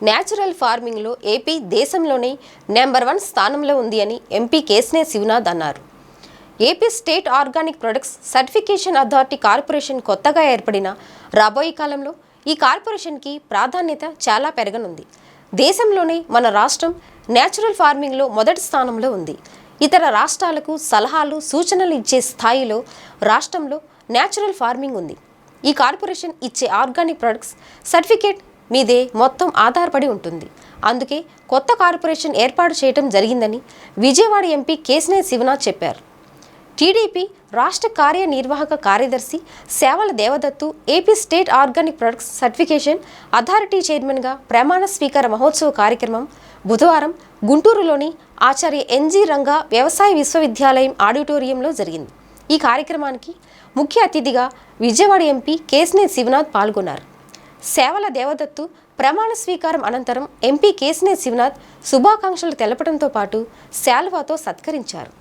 Natural ఫార్మింగ్లో AP దేశంలోనే number 1 స్థానంలో ఉంది అని ఎంపీ కేశినేని శివనాథ్ అన్నారు. AP state organic products certification authority corporation కొత్తగా ఏర్పడిన రాబోయే కాలంలో ఈ కార్పొరేషన్కి ప్రాధాన్యత చాలా పెరగనుంది. దేశంలోనే మన రాష్ట్రం న్యాచురల్ ఫార్మింగ్లో మొదటి స్థానంలో ఉంది. ఇతర రాష్ట్రాలకు సలహాలు సూచనలు ఇచ్చే స్థాయిలో రాష్ట్రంలో న్యాచురల్ ఫార్మింగ్ ఉంది. ఈ కార్పొరేషన్ ఇచ్చే ఆర్గానిక్ ప్రొడక్ట్స్ సర్టిఫికేట్ మీదే మొత్తం ఆధారపడి ఉంటుంది. అందుకే కొత్త కార్పొరేషన్ ఏర్పాటు చేయడం జరిగిందని విజయవాడ ఎంపీ కేశినేని శివనాథ్ చెప్పారు. టీడీపీ రాష్ట్ర కార్యనిర్వాహక కార్యదర్శి Sevala Devadatt AP state organic products certification authority చైర్మన్గా ప్రమాణ స్వీకార మహోత్సవ కార్యక్రమం బుధవారం గుంటూరులోని ఆచార్య ఎన్జీ రంగా వ్యవసాయ విశ్వవిద్యాలయం ఆడిటోరియంలో జరిగింది. ఈ కార్యక్రమానికి ముఖ్య అతిథిగా విజయవాడ ఎంపీ కేశినేని శివనాథ్ పాల్గొన్నారు. సేవల దేవదత్తు ప్రమాణ స్వీకారం అనంతరం ఎంపీ కేశినేని శివనాథ్ శుభాకాంక్షలు తెలపడంతో పాటు శాలువాతో సత్కరించారు.